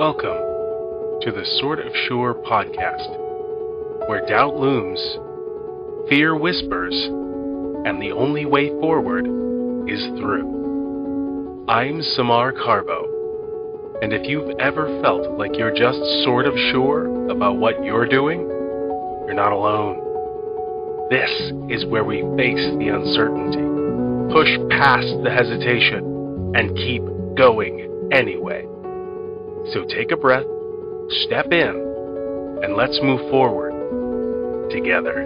Welcome to the Sort of Sure podcast, where doubt looms, fear whispers, and the only way forward is through. I'm Samar Carbo, and if you've ever felt like you're just sort of sure about what you're doing, you're not alone. This is where we face the uncertainty, push past the hesitation, and keep going anyway. So take a breath, step in, and let's move forward together.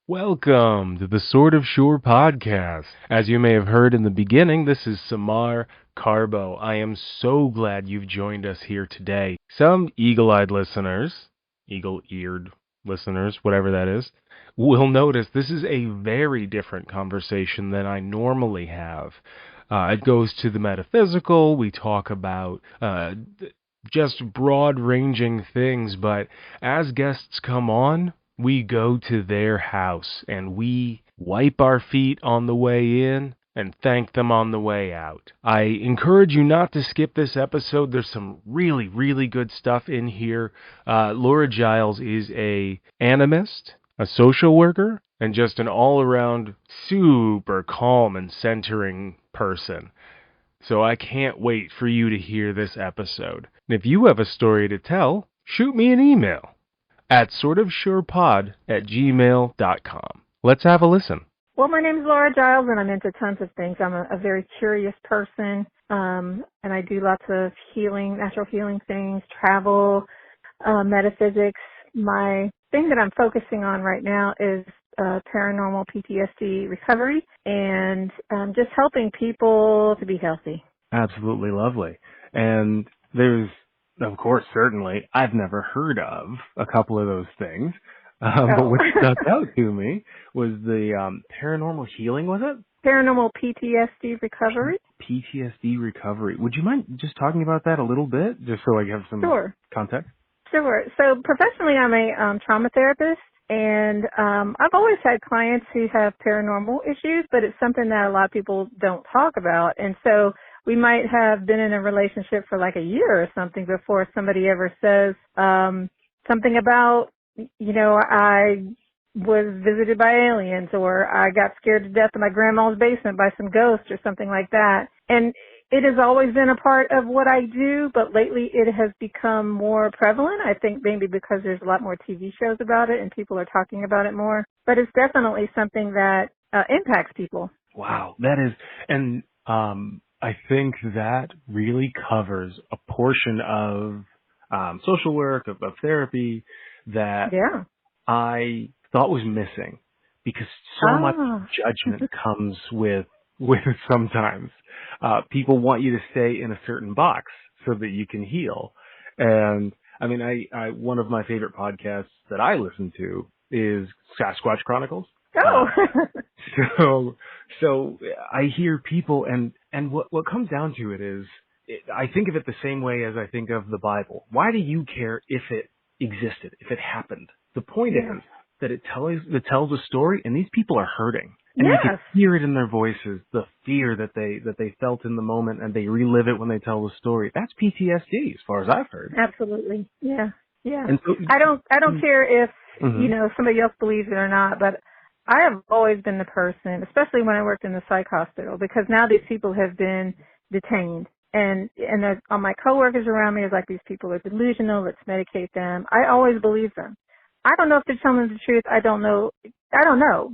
Welcome to the Sort of Sure podcast. As you may have heard in the beginning, this is Samar Carbo. I am so glad you've joined us here today. Some eagle-eyed listeners, eagle-eared listeners, whatever that is, will notice this is a very different conversation than I normally have. It goes to the metaphysical. We talk about just broad-ranging things, but as guests come on, we go to their house and we wipe our feet on the way in and thank them on the way out. I encourage you not to skip this episode. There's some really, really good stuff in here. Laura Giles is an animist, a social worker, and just an all-around super calm and centering person. So I can't wait for you to hear this episode. And if you have a story to tell, shoot me an email at sortofsurepod@gmail.com. Let's have a listen. Well, my name is Laura Giles, and I'm into tons of things. I'm a very curious person, and I do lots of healing, natural healing things, travel, metaphysics. My thing that I'm focusing on right now is paranormal PTSD recovery and just helping people to be healthy. Absolutely lovely. And there's, of course, certainly, I've never heard of a couple of those things. But what stuck out to me was the paranormal healing, was it? Paranormal PTSD recovery. PTSD recovery. Would you mind just talking about that a little bit, just so I have some context? Sure. So professionally, I'm a trauma therapist, and I've always had clients who have paranormal issues, but it's something that a lot of people don't talk about. And so we might have been in a relationship for like a year or something before somebody ever says something about, I was visited by aliens, or I got scared to death in my grandma's basement by some ghosts or something like that. And it has always been a part of what I do, but lately it has become more prevalent. I think maybe because there's a lot more TV shows about it and people are talking about it more. But it's definitely something that impacts people. Wow, that is, and I think that really covers a portion of social work, of therapy that I thought was missing, because so much judgment comes with sometimes. People want you to stay in a certain box so that you can heal. And I mean, I one of my favorite podcasts that I listen to is Sasquatch Chronicles. So I hear people, and what comes down to it is, I think of it the same way as I think of the Bible. Why do you care if it existed, if it happened? The point is that it tells a story, and these people are hurting. And you can hear it in their voices, the fear that they felt in the moment, and they relive it when they tell the story. That's PTSD, as far as I've heard. Absolutely. Yeah. And so, I don't care if, somebody else believes it or not, but I have always been the person, especially when I worked in the psych hospital, because now these people have been detained. And all my coworkers around me is like, these people are delusional, let's medicate them. I always believe them. I don't know if they're telling the truth. I don't know,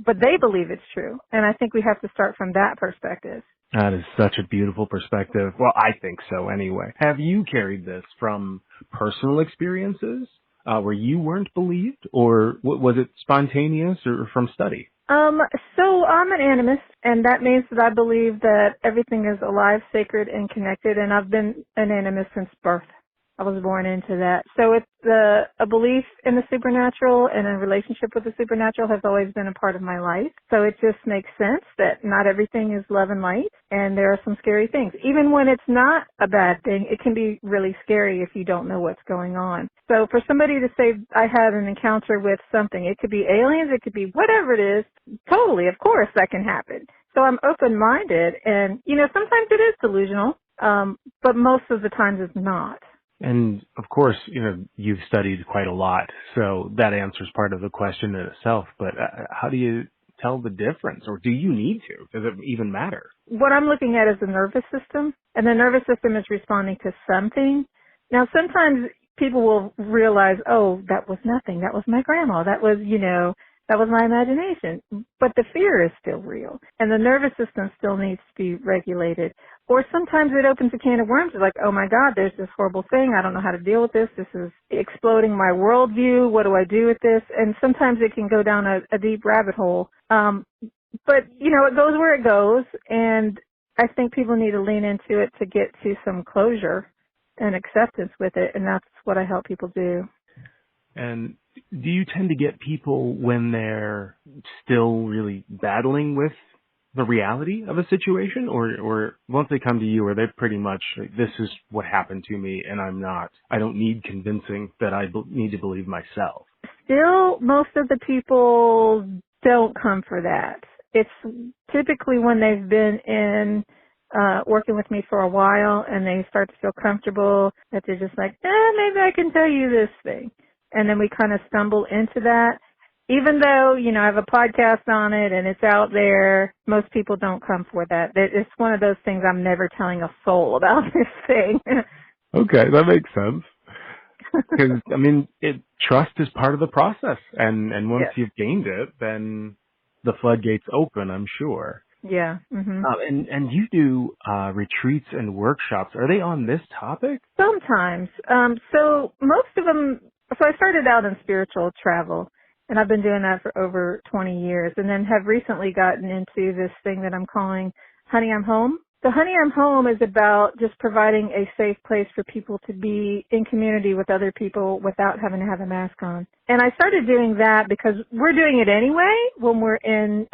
but they believe it's true. And I think we have to start from that perspective. That is such a beautiful perspective. Well, I think so anyway. Have you carried this from personal experiences where you weren't believed, or was it spontaneous or from study? So I'm an animist, and that means that I believe that everything is alive, sacred, and connected, and I've been an animist since birth. I was born into that. So it's a belief in the supernatural and a relationship with the supernatural has always been a part of my life. So it just makes sense that not everything is love and light, and there are some scary things. Even when it's not a bad thing, it can be really scary if you don't know what's going on. So for somebody to say, I had an encounter with something, it could be aliens, it could be whatever it is, totally, of course, that can happen. So I'm open-minded, and, sometimes it is delusional, but most of the times it's not. And of course, you've studied quite a lot, so that answers part of the question in itself. But how do you tell the difference, or do you need to? Does it even matter? What I'm looking at is the nervous system, and the nervous system is responding to something. Now, sometimes people will realize, oh, that was nothing. That was my grandma. That was, that was my imagination. But the fear is still real, and the nervous system still needs to be regulated. Or sometimes it opens a can of worms. It's like, oh my God, there's this horrible thing. I don't know how to deal with this. This is exploding my worldview. What do I do with this? And sometimes it can go down a deep rabbit hole. But, it goes where it goes. And I think people need to lean into it to get to some closure and acceptance with it. And that's what I help people do. And do you tend to get people when they're still really battling with the reality of a situation, or once they come to you, are they pretty much like, this is what happened to me, and I don't need convincing that I need to believe myself? Still, most of the people don't come for that. It's typically when they've been in working with me for a while and they start to feel comfortable that they're just like, maybe I can tell you this thing. And then we kind of stumble into that. Even though, I have a podcast on it and it's out there, most people don't come for that. It's one of those things I'm never telling a soul about this thing. Okay, that makes sense. Because, trust is part of the process. And once you've gained it, then the floodgates open, I'm sure. Yeah. Mm-hmm. And you do retreats and workshops. Are they on this topic? Sometimes. So most of them, so I started out in spiritual travel. And I've been doing that for over 20 years, and then have recently gotten into this thing that I'm calling Honey, I'm Home. So Honey, I'm Home is about just providing a safe place for people to be in community with other people without having to have a mask on. And I started doing that because we're doing it anyway when we're in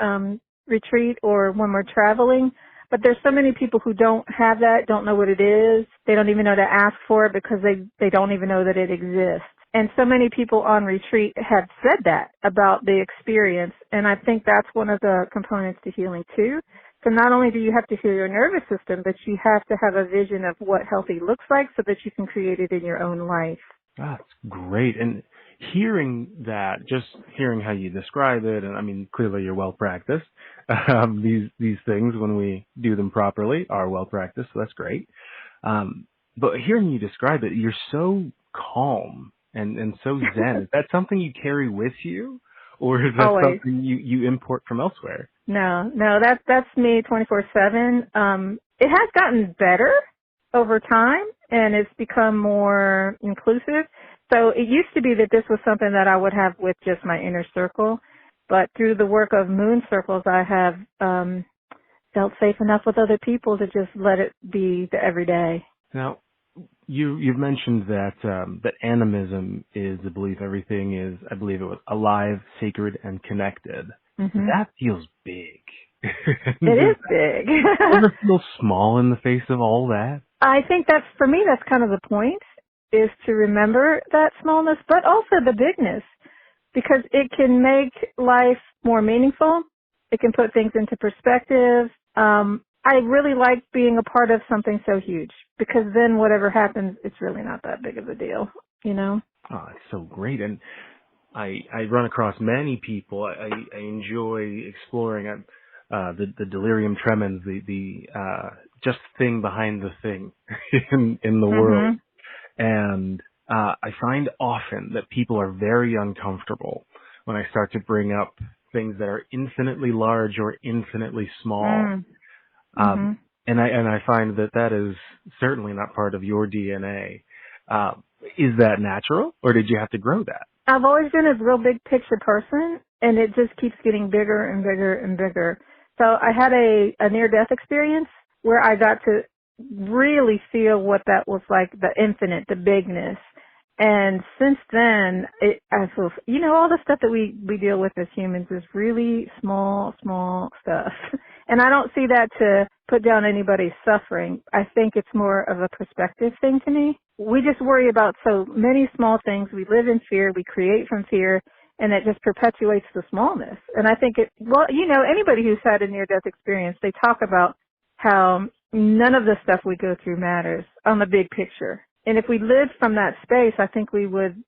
retreat or when we're traveling. But there's so many people who don't have that, don't know what it is. They don't even know to ask for it because they don't even know that it exists. And so many people on retreat have said that about the experience. And I think that's one of the components to healing too. So not only do you have to heal your nervous system, but you have to have a vision of what healthy looks like so that you can create it in your own life. That's great. And hearing that, just hearing how you describe it, and clearly you're well practiced. These things, when we do them properly, are well practiced, so that's great. But hearing you describe it, you're so calm and so zen. Is that something you carry with you, or is that Always. something you import from elsewhere? No, that's me 24/7. It has gotten better over time, and it's become more inclusive. So it used to be that this was something that I would have with just my inner circle, but through the work of moon circles, I have felt safe enough with other people to just let it be the everyday. Now, you've mentioned that that animism is the belief everything is, I believe it was, alive, sacred, and connected. Mm-hmm. That feels big. It is big. Do you ever feel small in the face of all that? I think for me, that's kind of the point, is to remember that smallness, but also the bigness, because it can make life more meaningful. It can put things into perspective. I really like being a part of something so huge, because then whatever happens, it's really not that big of a deal, Oh, it's so great. And I run across many people. I enjoy exploring the delirium tremens, the just thing behind the thing in the world. And I find often that people are very uncomfortable when I start to bring up things that are infinitely large or infinitely small. And I find that is certainly not part of your DNA. Is that natural, or did you have to grow that? I've always been a real big picture person, and it just keeps getting bigger and bigger and bigger. So I had a near-death experience where I got to really feel what that was like, the infinite, the bigness. And since then, I feel, all the stuff that we deal with as humans is really small stuff. And I don't see that to put down anybody's suffering. I think it's more of a perspective thing to me. We just worry about so many small things. We live in fear. We create from fear. And it just perpetuates the smallness. And I think anybody who's had a near-death experience, they talk about how none of the stuff we go through matters on the big picture. And if we lived from that space, I think we would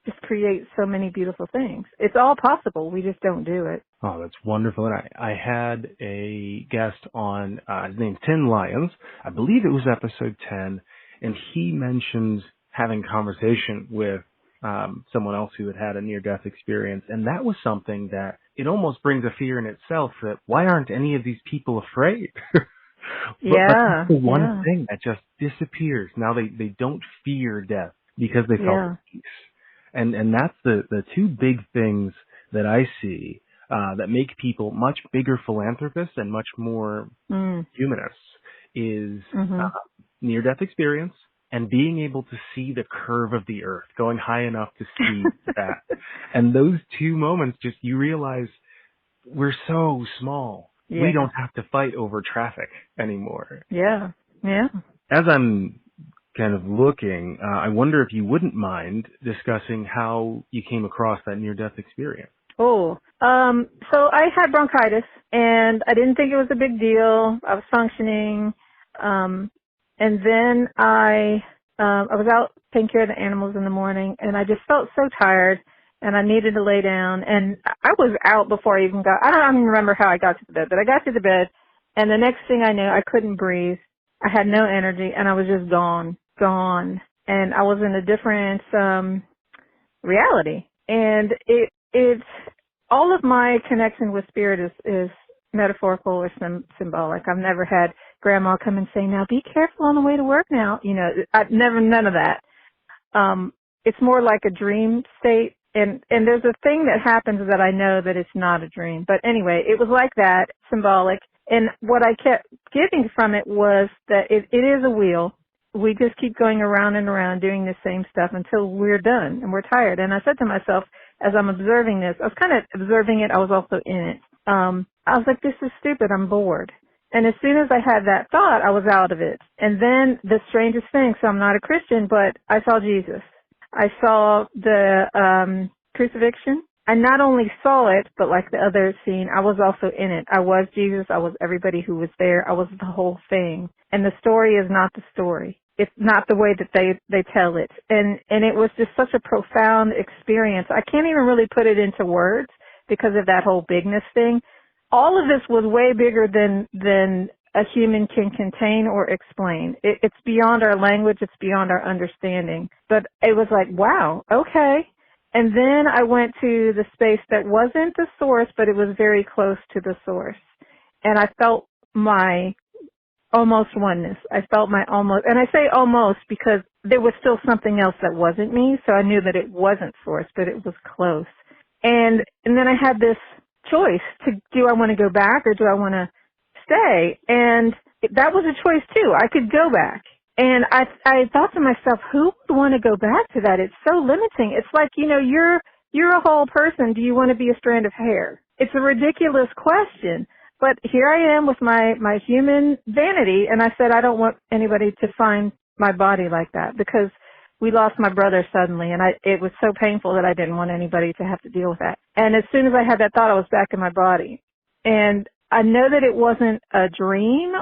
just create so many beautiful things. It's all possible. We just don't do it. Oh, that's wonderful. And I had a guest on, his name's Tim Lyons. I believe it was episode 10. And he mentioned having conversation with someone else who had a near-death experience. And that was something that it almost brings a fear in itself that why aren't any of these people afraid? But that's the one thing that just disappears. Now they don't fear death because they felt peace. And that's the two big things that I see that make people much bigger philanthropists and much more humanists is near-death experience and being able to see the curve of the earth, going high enough to see that. And those two moments, just you realize we're so small. Yeah. We don't have to fight over traffic anymore. Yeah, yeah. As I'm kind of looking, I wonder if you wouldn't mind discussing how you came across that near-death experience. Oh, so I had bronchitis, and I didn't think it was a big deal. I was functioning, and then I was out taking care of the animals in the morning, and I just felt so tired. And I needed to lay down, and I was out before I even I don't even remember how I got to the bed, but I got to the bed, and the next thing I knew, I couldn't breathe. I had no energy, and I was just gone. And I was in a different reality. And it's all of my connection with spirit is metaphorical or symbolic. I've never had grandma come and say, now be careful on the way to work now. None of that. It's more like a dream state. And there's a thing that happens that I know that it's not a dream. But anyway, it was like that, symbolic. And what I kept getting from it was that it is a wheel. We just keep going around and around doing the same stuff until we're done and we're tired. And I said to myself, as I'm observing this, I was kind of observing it. I was also in it. I was like, this is stupid. I'm bored. And as soon as I had that thought, I was out of it. And then the strangest thing, so I'm not a Christian, but I saw Jesus. I saw the crucifixion. I not only saw it, but like the other scene, I was also in it. I was Jesus. I was everybody who was there. I was the whole thing. And the story is not the story. It's not the way that they tell it. And it was just such a profound experience. I can't even really put it into words because of that whole bigness thing. All of this was way bigger than a human can contain or explain. It's beyond our language. It's beyond our understanding. But it was like, wow, okay. And then I went to the space that wasn't the source, but it was very close to the source. And I felt my almost oneness. I felt my almost, and I say almost because there was still something else that wasn't me. So I knew that it wasn't source, but it was close. And then I had this choice do I want to go back or do I want to stay? And that was a choice too. I could go back. And I thought to myself, who would want to go back to that? It's so limiting. It's like, you're a whole person. Do you want to be a strand of hair? It's a ridiculous question. But here I am with my human vanity. And I said, I don't want anybody to find my body like that because we lost my brother suddenly. And it was so painful that I didn't want anybody to have to deal with that. And as soon as I had that thought, I was back in my body. And I know that it wasn't a dream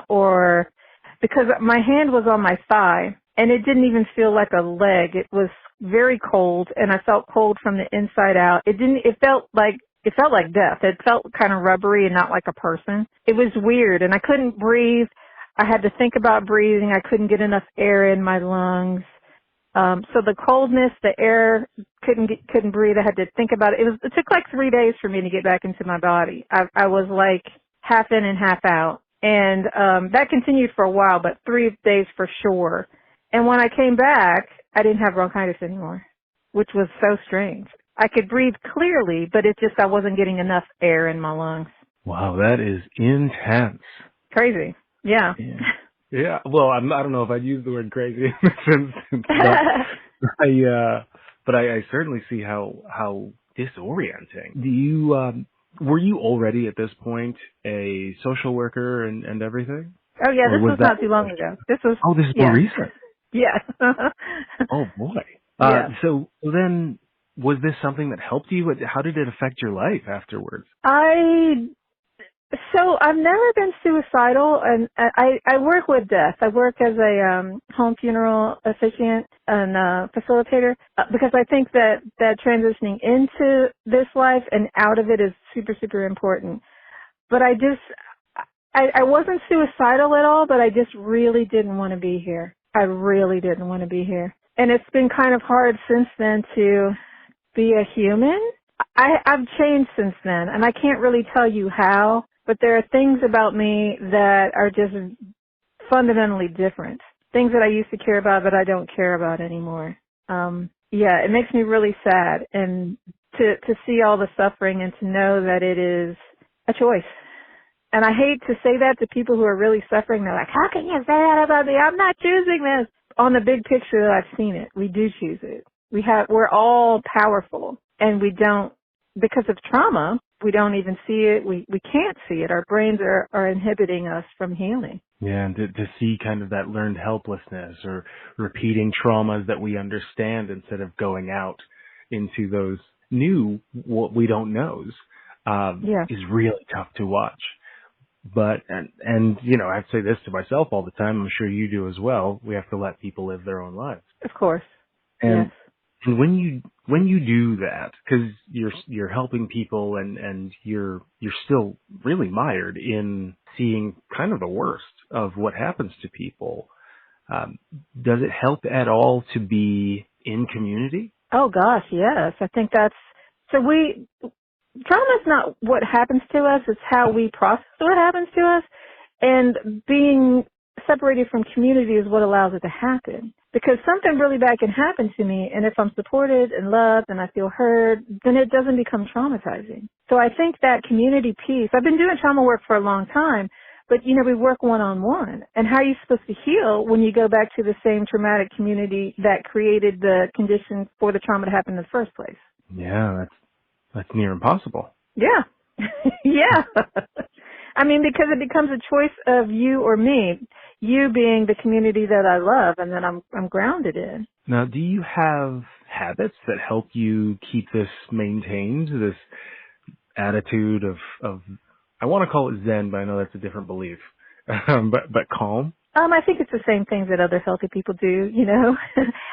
because my hand was on my thigh and it didn't even feel like a leg. It was very cold and I felt cold from the inside out. It felt like death. It felt kind of rubbery and not like a person. It was weird and I couldn't breathe. I had to think about breathing. I couldn't get enough air in my lungs. So the coldness, the air, couldn't breathe. I had to think about it. It took like 3 days for me to get back into my body. I was like half in and half out. And that continued for a while, but 3 days for sure. And when I came back, I didn't have bronchitis anymore, which was so strange. I could breathe clearly, but I wasn't getting enough air in my lungs. Wow, that is intense. Crazy. Yeah. Yeah, well, I don't know if I'd use the word crazy in this instance, but I certainly see how disorienting. Do you were you already at this point a social worker and everything, Oh yeah, or this was was that? not too long ago. This was, Oh, this is more yeah, recent. yeah, Oh boy. yeah. So then, was this something that helped you? How did it affect your life afterwards? So I've never been suicidal, and I work with death. I work as a home funeral officiant and facilitator because I think that transitioning into this life and out of it is super, super important. But I wasn't suicidal at all, but I just really didn't want to be here. I really didn't want to be here. And it's been kind of hard since then to be a human. I've changed since then, and I can't really tell you how, but there are things about me that are just fundamentally different. Things that I used to care about that I don't care about anymore. Yeah, it makes me really sad, and to see all the suffering and to know that it is a choice. And I hate to say that to people who are really suffering. They're like, how can you say that about me? I'm not choosing this. On the big picture, I've seen it. We do choose it. We're all powerful, and we don't, because of trauma, we don't even see it. We can't see it. Our brains are inhibiting us from healing. Yeah, and to see kind of that learned helplessness or repeating traumas that we understand instead of going out into those new what we don't knows Yeah, is really tough to watch. But and you know, I say this to myself all the time. I'm sure you do as well. We have to let people live their own lives. of course. Yes. And when you do that, because you're helping people and you're still really mired in seeing kind of the worst of what happens to people. Does it help at all to be in community? Oh gosh, yes. I think trauma is not what happens to us, it's how we process what happens to us. And being separated from community is what allows it to happen. Because something really bad can happen to me, and if I'm supported and loved and I feel heard, then it doesn't become traumatizing. So I think that community piece, I've been doing trauma work for a long time, but we work one-on-one. And how are you supposed to heal when you go back to the same traumatic community that created the conditions for the trauma to happen in the first place? Yeah, that's near impossible. Yeah. Yeah. I mean, because it becomes a choice of you or me, you being the community that I love and that I'm grounded in. Now, do you have habits that help you keep this maintained, this attitude of I want to call it Zen, but I know that's a different belief. But calm? I think it's the same things that other healthy people do,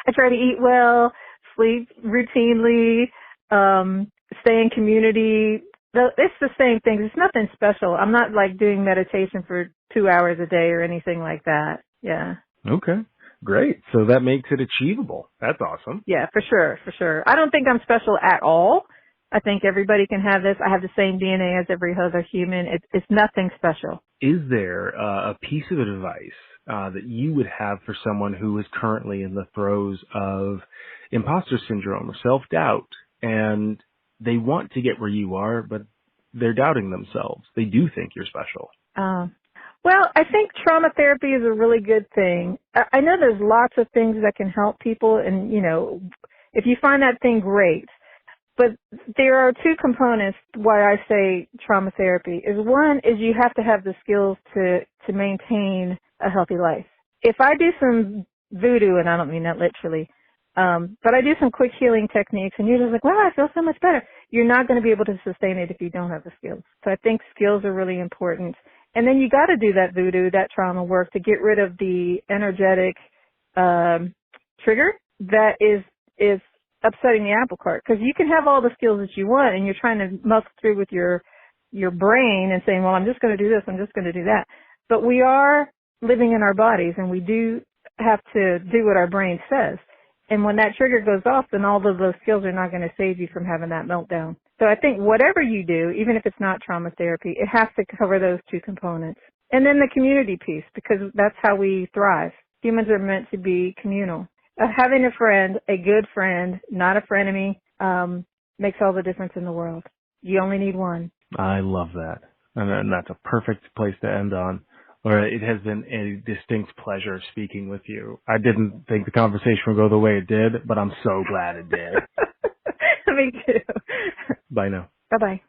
I try to eat well, sleep routinely, stay in community. It's the same things. It's nothing special. I'm not like doing meditation for 2 hours a day or anything like that. Yeah. Okay. Great. So that makes it achievable. That's awesome. Yeah, for sure, for sure. I don't think I'm special at all. I think everybody can have this. I have the same DNA as every other human. It's nothing special. Is there a piece of advice that you would have for someone who is currently in the throes of imposter syndrome or self-doubt, and they want to get where you are, but they're doubting themselves? They do think you're special. Well, I think trauma therapy is a really good thing. I know there's lots of things that can help people, and, if you find that thing, great. But there are two components why I say trauma therapy. One is you have to have the skills to maintain a healthy life. If I do some voodoo, and I don't mean that literally, but I do some quick healing techniques, and you're just like, wow, I feel so much better. You're not going to be able to sustain it if you don't have the skills. So I think skills are really important. And then you got to do that voodoo, that trauma work to get rid of the energetic trigger that is upsetting the apple cart. Because you can have all the skills that you want, and you're trying to muscle through with your brain and saying, well, I'm just going to do this, I'm just going to do that. But we are living in our bodies, and we do have to do what our brain says. And when that trigger goes off, then all of those skills are not going to save you from having that meltdown. So I think whatever you do, even if it's not trauma therapy, it has to cover those two components. And then the community piece, because that's how we thrive. Humans are meant to be communal. Having a friend, a good friend, not a frenemy, makes all the difference in the world. You only need one. I love that. And that's a perfect place to end on. Laura, it has been a distinct pleasure speaking with you. I didn't think the conversation would go the way it did, but I'm so glad it did. Me too. Bye now. Bye-bye.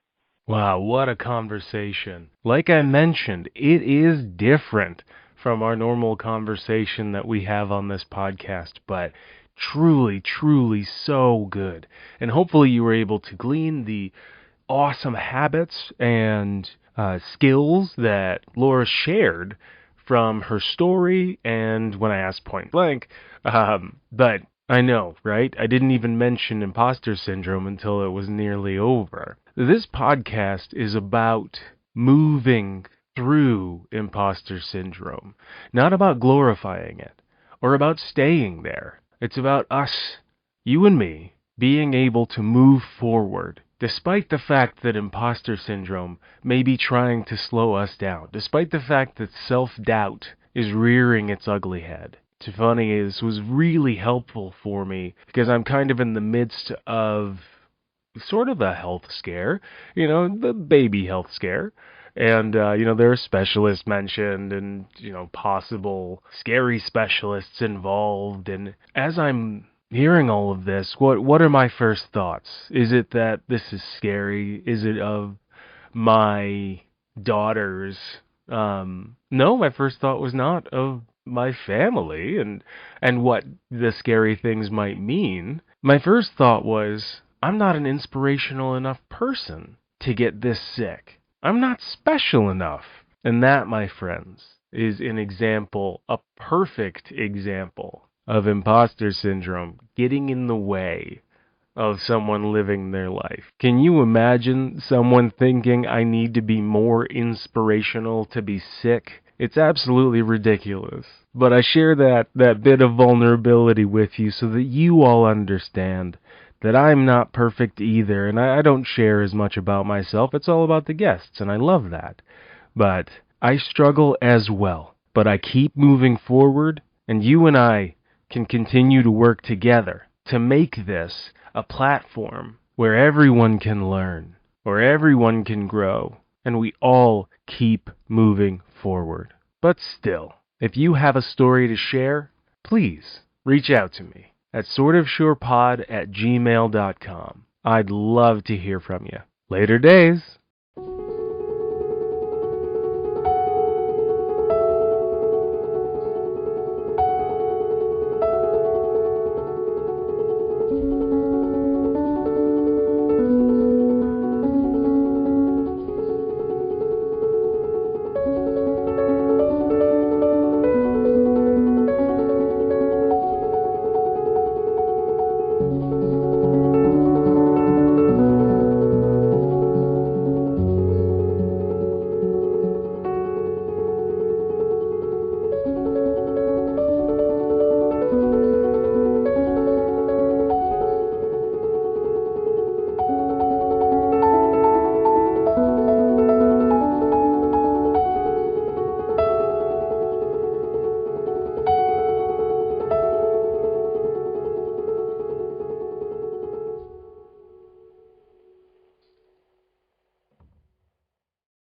Wow, what a conversation. Like I mentioned, it is different from our normal conversation that we have on this podcast, but truly, truly so good. And hopefully you were able to glean the awesome habits and skills that Laura shared from her story and when I asked point blank. But I know, right? I didn't even mention imposter syndrome until it was nearly over. This podcast is about moving through imposter syndrome, not about glorifying it or about staying there. It's about us, you and me, being able to move forward despite the fact that imposter syndrome may be trying to slow us down, despite the fact that self-doubt is rearing its ugly head. It's funny, this was really helpful for me because I'm kind of in the midst of sort of a health scare, the baby health scare. And, there are specialists mentioned and, possible scary specialists involved. And as I'm hearing all of this, what are my first thoughts? Is it that this is scary? Is it of my daughters? No, my first thought was not of my family and what the scary things might mean. My first thought was, I'm not an inspirational enough person to get this sick. I'm not special enough. And that, my friends, is an example, a perfect example of imposter syndrome getting in the way of someone living their life. Can you imagine someone thinking I need to be more inspirational to be sick? It's absolutely ridiculous. But I share that bit of vulnerability with you so that you all understand that I'm not perfect either, and I don't share as much about myself. It's all about the guests, and I love that. But I struggle as well. But I keep moving forward, and you and I can continue to work together to make this a platform where everyone can learn, where everyone can grow, and we all keep moving forward. But still, if you have a story to share, please reach out to me at sortofsurepod@gmail.com. I'd love to hear from you. Later days.